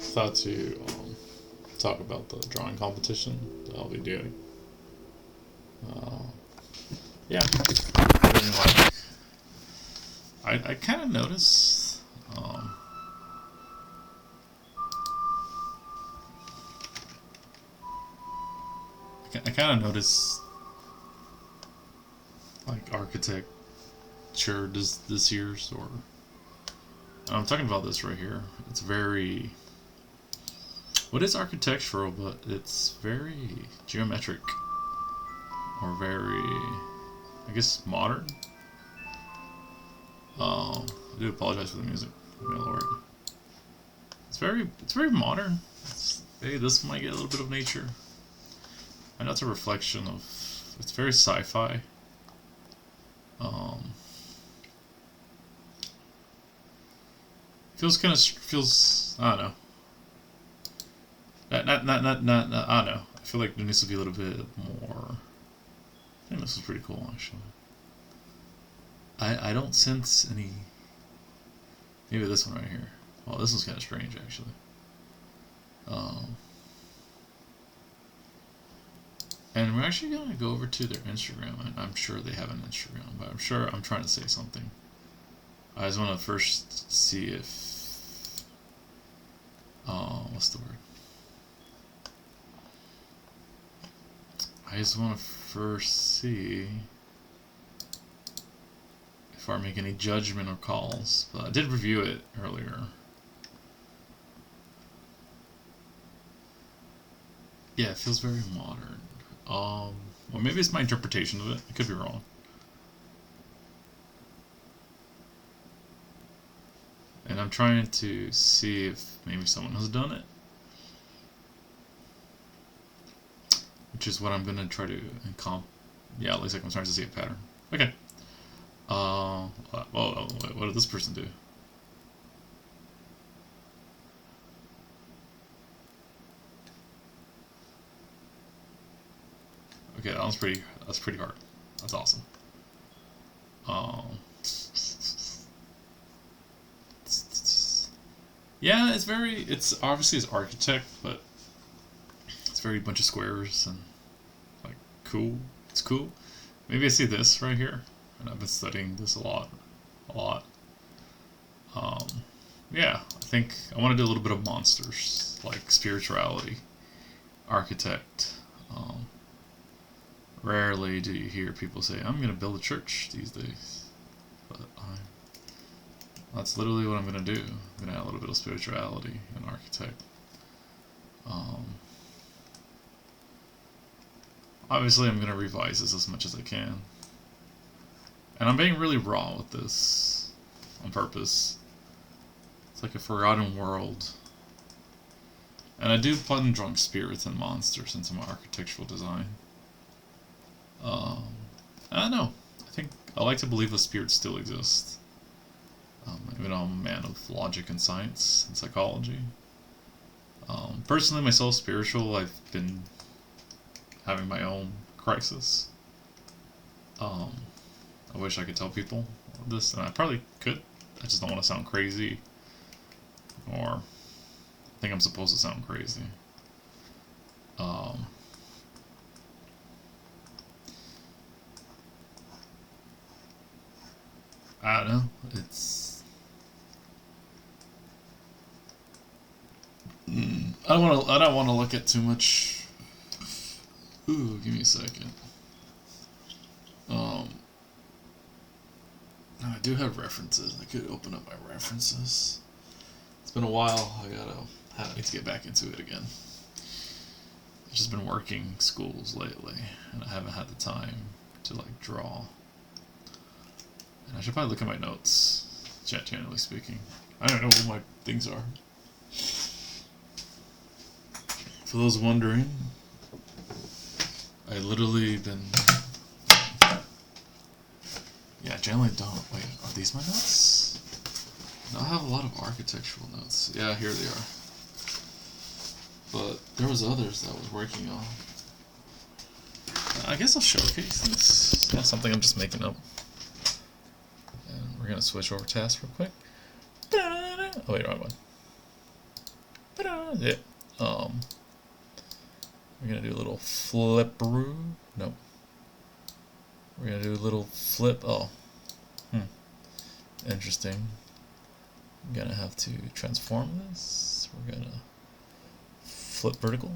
thought to talk about the drawing competition that I'll be doing. Uh, yeah. I mean, like, I kind of noticed. I kind of noticed like architecture this year's, or I'm talking about this right here. It's very, what is architectural, but it's very geometric, or very, I guess, modern. I do apologize for the music. I'm gonna lower it. It's very modern. Hey, this might get a little bit of nature. I know it's a reflection of. It's very sci-fi. Feels. I don't know. Not. I don't know. I feel like there needs to be a little bit more. I think this is pretty cool, actually. I don't sense any. Maybe this one right here. Well, this one's kind of strange, actually. And we're actually going to go over to their Instagram, and I'm sure they have an Instagram, but I'm trying to say something. I just want to first see if, what's the word? I just want to first see before I make any judgment or calls, but I did review it earlier. Yeah, it feels very modern. Well, maybe it's my interpretation of it. I could be wrong. And I'm trying to see if maybe someone has done it. Which is what I'm going to try to yeah, at least I'm starting to see a pattern. Okay. What did this person do? Okay, that's pretty hard. That's awesome. Yeah, it's obviously it's architect, but it's very bunch of squares and like cool. It's cool. Maybe I see this right here, and I've been studying this a lot. Yeah, I think I want to do a little bit of monsters, like spirituality, architect. Rarely do you hear people say, I'm going to build a church these days. But that's literally what I'm going to do. I'm going to add a little bit of spirituality and architect. Obviously, I'm going to revise this as much as I can. And I'm being really raw with this on purpose. It's like a forgotten world. And I do plan on drawing spirits and monsters into my architectural design. I don't know. I think I like to believe the spirits still exist. Even though I'm a man of logic and science and psychology. Personally, myself, spiritual, I've been having my own crisis. I wish I could tell people this, and I probably could. I just don't want to sound crazy, or think I'm supposed to sound crazy. I don't know. It's. I don't want to look at too much. Ooh, give me a second. I do have references. I could open up my references. It's been a while. I need to get back into it again. I've just been working schools lately, and I haven't had the time to like draw. And I should probably look at my notes, generally speaking. I don't know what my things are. For those wondering, I literally been. Yeah, I generally don't. Wait, are these my notes? No, I have a lot of architectural notes. Yeah, here they are. But there was others that I was working on. I guess I'll showcase this. It's not something I'm just making up. And we're gonna switch over tasks real quick. Oh wait, wrong one. Yeah. We're gonna do a little flipperoo. Nope. We're gonna do a little flip. Oh. Interesting. I'm gonna have to transform this. We're gonna flip vertical.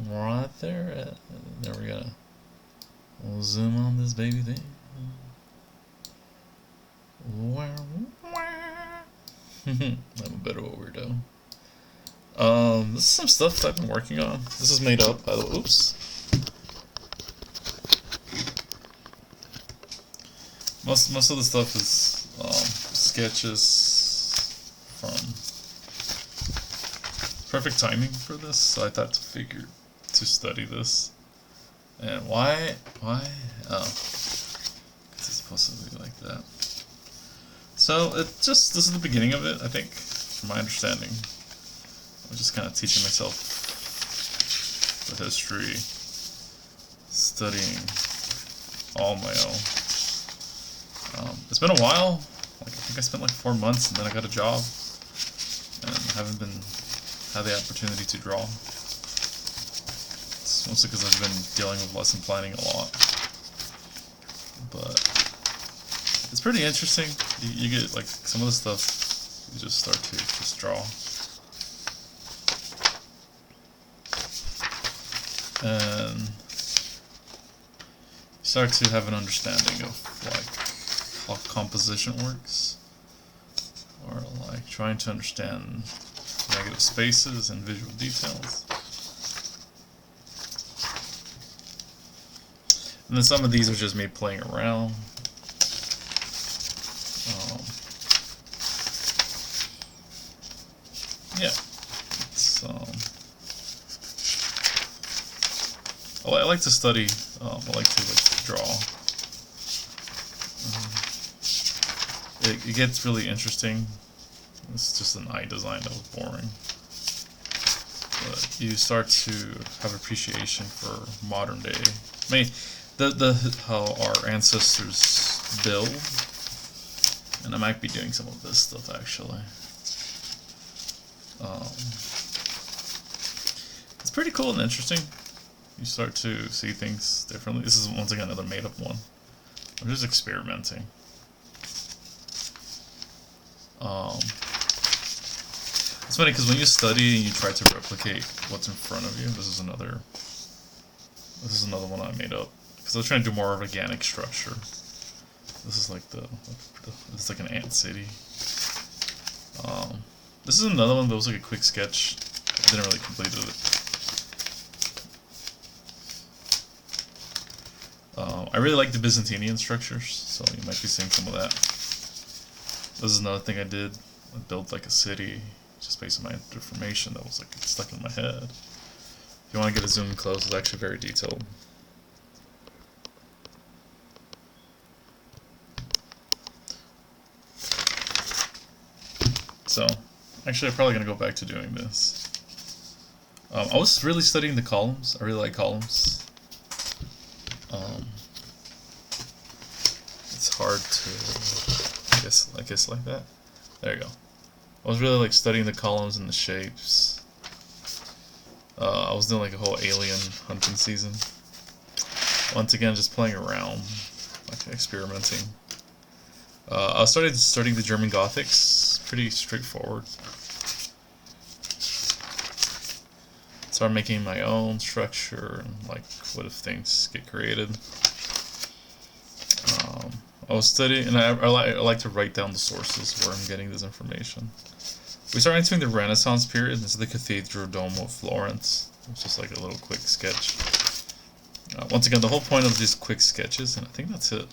Right there. There we go. We'll zoom on this baby thing. I'm a bit of a weirdo. This is some stuff that I've been working on. This is made up by the way. Oops. Most of the stuff is sketches from. Perfect timing for this, so I thought to study this. And why? Oh, because it's supposed to be like that. So this is the beginning of it, I think, from my understanding. I'm just kind of teaching myself the history, studying all my own. It's been a while. Like, I think I spent like 4 months, and then I got a job, and haven't had the opportunity to draw. It's mostly because I've been dealing with lesson planning a lot. But it's pretty interesting. You get like some of the stuff, you just start to just draw. And you start to have an understanding of like how composition works, or like trying to understand negative spaces and visual details. And then some of these are just me playing around. Yeah, it's I like to study. I like to draw. It gets really interesting. It's just an eye design that was boring. But you start to have appreciation for modern day. I mean, how our ancestors build. And I might be doing some of this stuff actually. It's pretty cool and interesting. You start to see things differently. This is once again another made-up one. I'm just experimenting. It's funny because when you study and you try to replicate what's in front of you, this is another one I made up because I was trying to do more organic structure. This is like it's like an ant city. This is another one that was like a quick sketch. I didn't really complete it. I really like the Byzantinian structures, so you might be seeing some of that. This is another thing I did. I built like a city just based on my information that was like stuck in my head. If you want to get a zoom in close, it's actually very detailed. So, actually I'm probably going to go back to doing this. I was really studying the columns. I really like columns. It's hard to, I guess like that. There you go. I was really like studying the columns and the shapes. I was doing like a whole alien hunting season. Once again, just playing around, like experimenting. I started studying the German Gothics. Pretty straightforward. Started making my own structure and like what if things get created. I was studying, and I like to write down the sources where I'm getting this information. We started entering the Renaissance period. This is the Cathedral Dome of Florence. It's just like a little quick sketch. Once again, the whole point of these quick sketches, and I think that's it.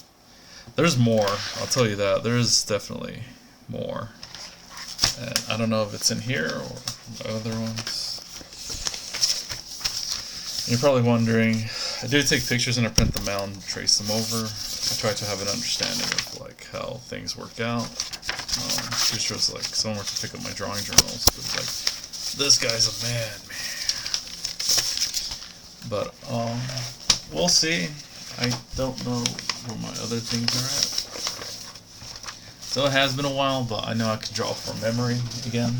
There's more, I'll tell you that. There is definitely more. And I don't know if it's in here or other ones. You're probably wondering, I do take pictures and I print them out and trace them over. I try to have an understanding of like how things work out. Pretty sure it's like someone were to pick up my drawing journals, but like, this guy's a man. But we'll see. I don't know where my other things are at. So it has been a while, but I know I can draw from memory again.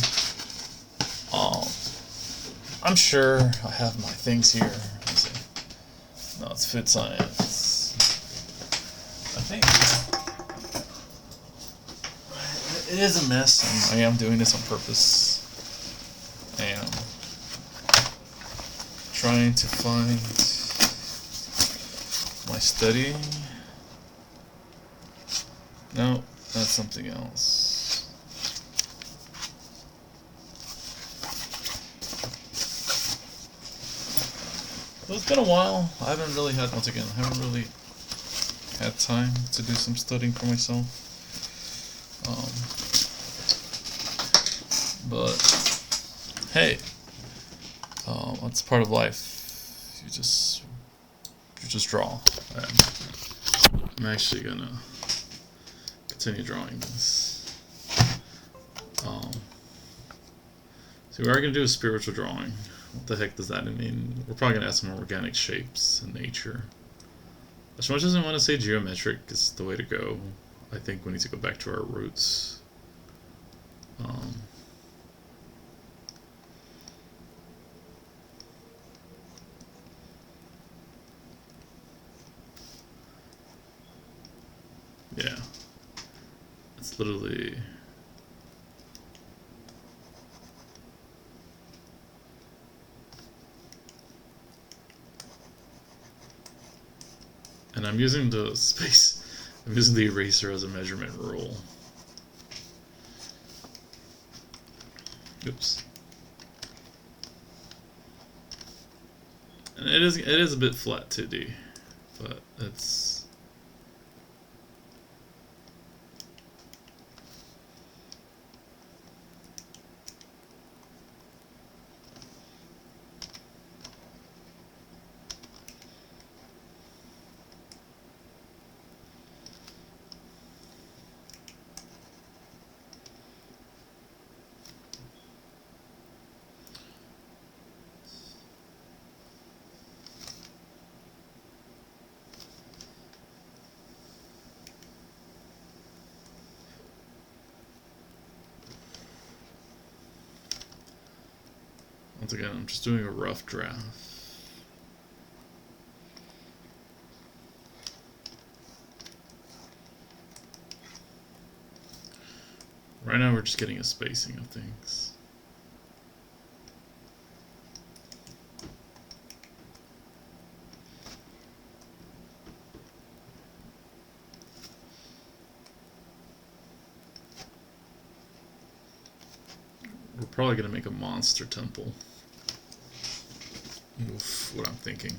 I'm sure I have my things here. Let's see. No, it's food science. I think it is a mess, and I am doing this on purpose. I am trying to find my study. No, that's something else. Well, it's been a while. I haven't really had, once again, I haven't really had time to do some studying for myself. But hey, that's part of life. You just draw. I'm actually gonna continue drawing this. So we are gonna do a spiritual drawing. What the heck does that mean? We're probably gonna add some more organic shapes in nature. As much as I want to say geometric is the way to go, I think we need to go back to our roots. Yeah, it's literally. And I'm using the space, I'm using the eraser as a measurement rule. Oops. And it is a bit flat 2D, but it's. Once again, I'm just doing a rough draft. Right now we're just getting a spacing of things. We're probably going to make a monster temple. Oof, what I'm thinking.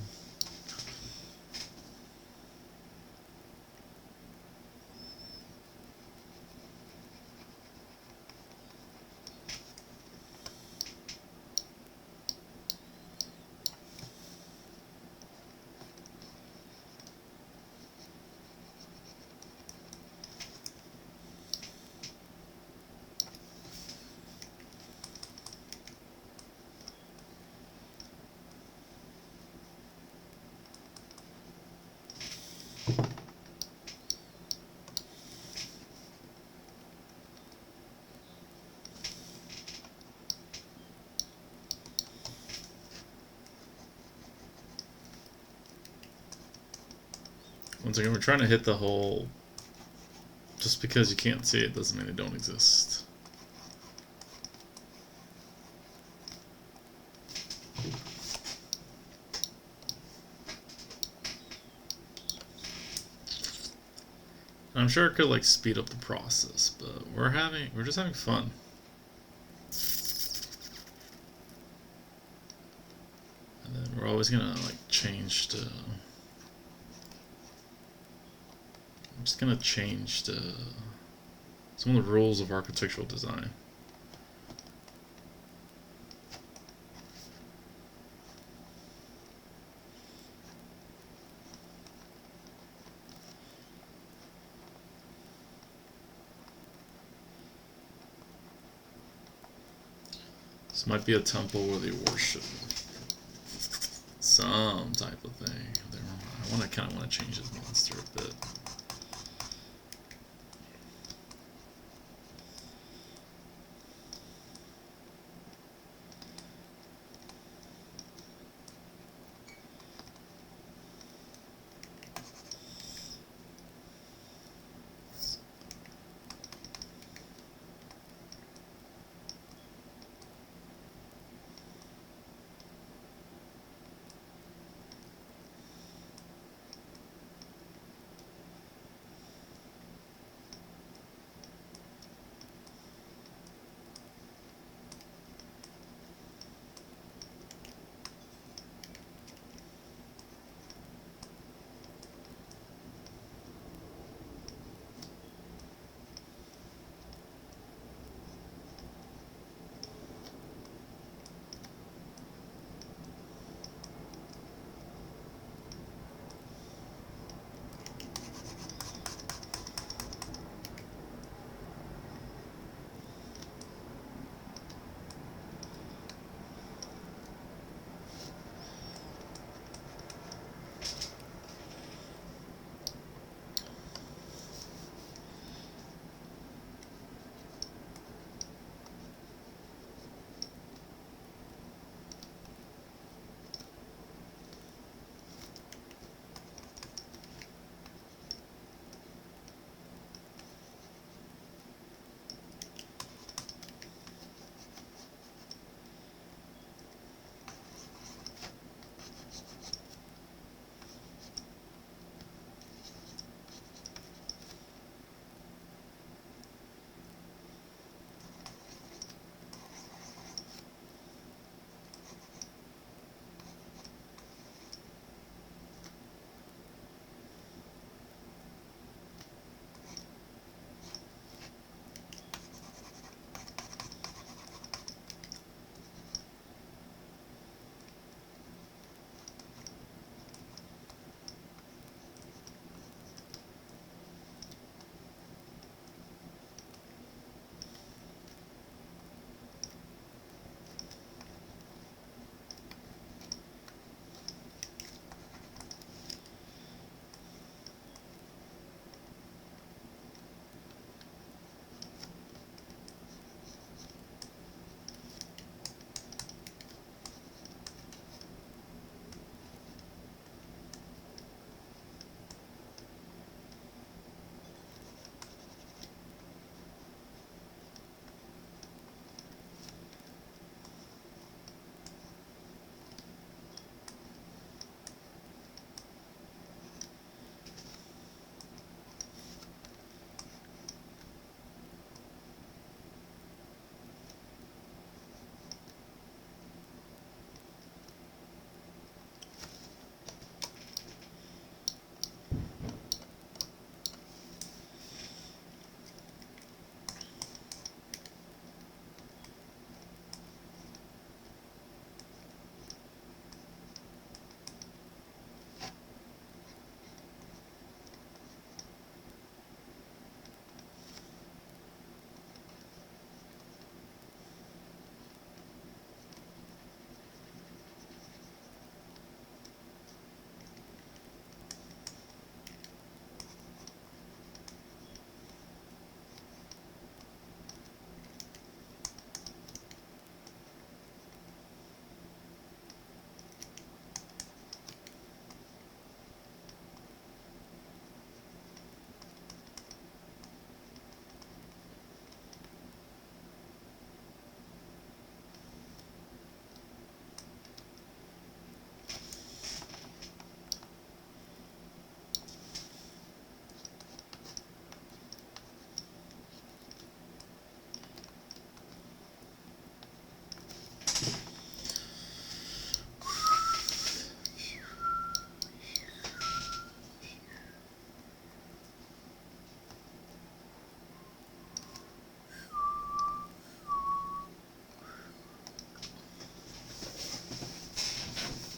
Once again, we're trying to hit the whole. Just because you can't see it doesn't mean it don't exist. I'm sure it could like speed up the process, but we're just having fun. And then we're always gonna like change to. I'm just gonna change some of the rules of architectural design. This might be a temple where they worship some type of thing. I kind of want to change this monster a bit.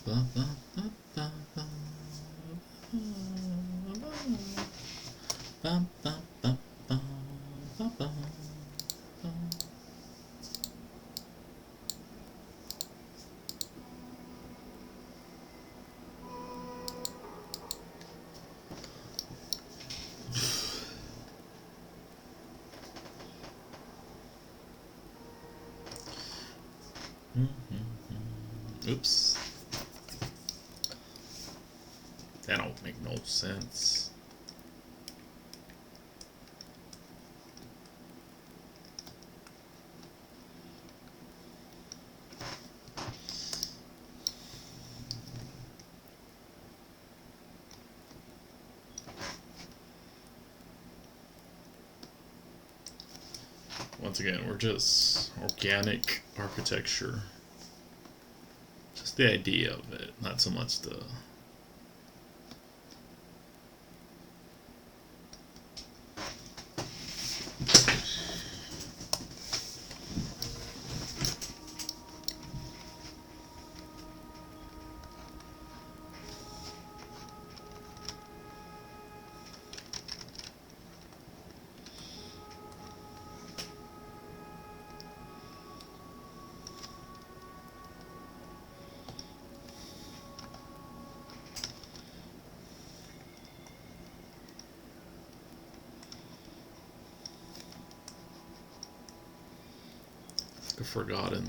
Ba, ba, ba, ba, ba, ba, ba, ba, ba, ba, ba. Oops. That don't make no sense. Once again, we're just organic architecture. Just the idea of it, not so much the... forgotten.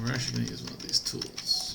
We're actually going to use one of these tools.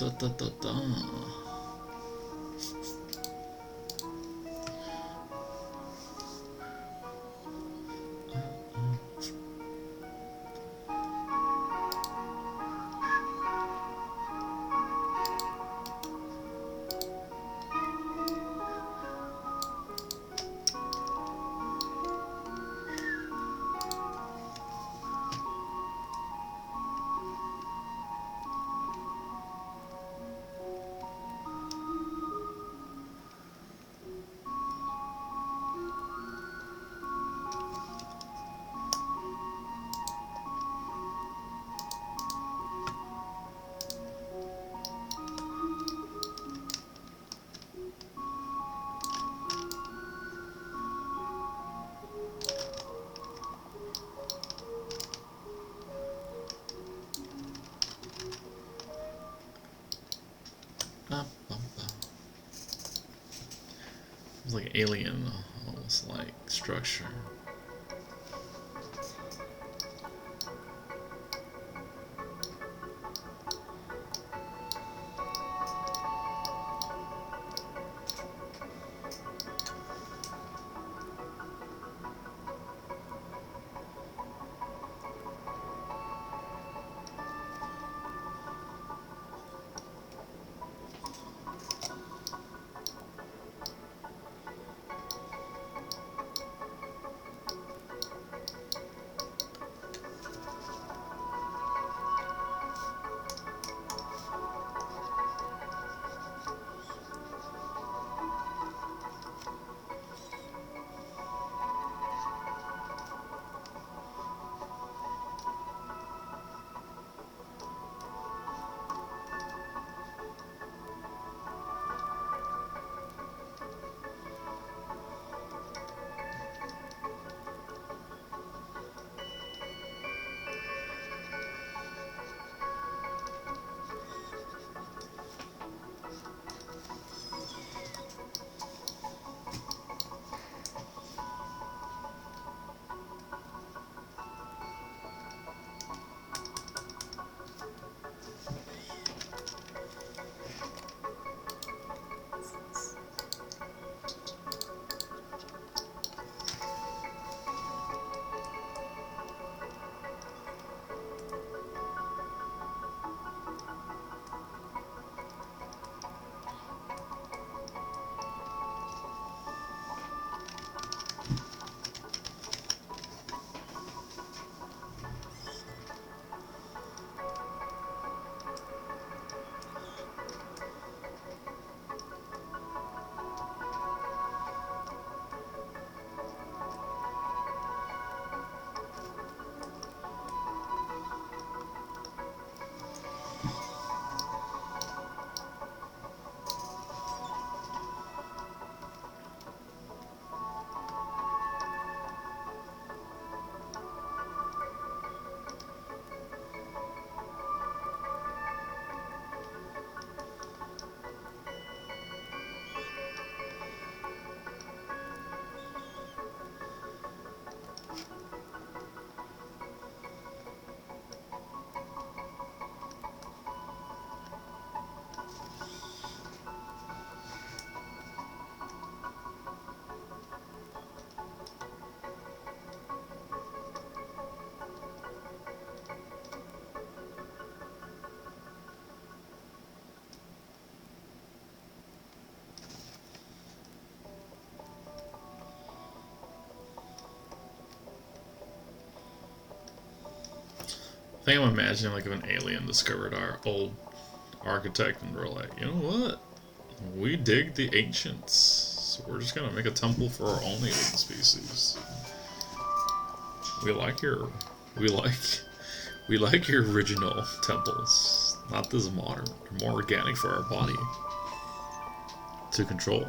da, da, da, da. It's like alien, almost like structure. I think I'm imagining like if an alien discovered our old architect and we're like, you know what? We dig the ancients, so we're just gonna make a temple for our own alien species. We like your, we like, we like your original temples, not this modern. They're more organic for our body to control.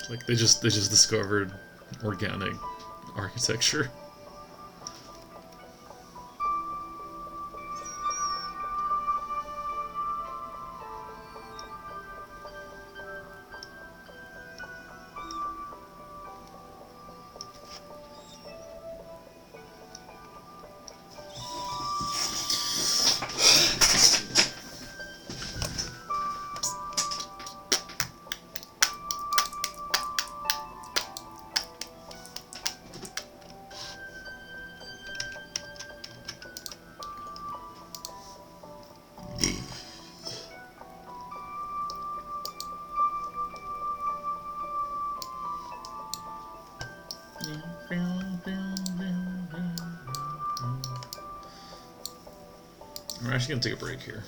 Like they just discovered organic architecture. We're actually gonna take a break here.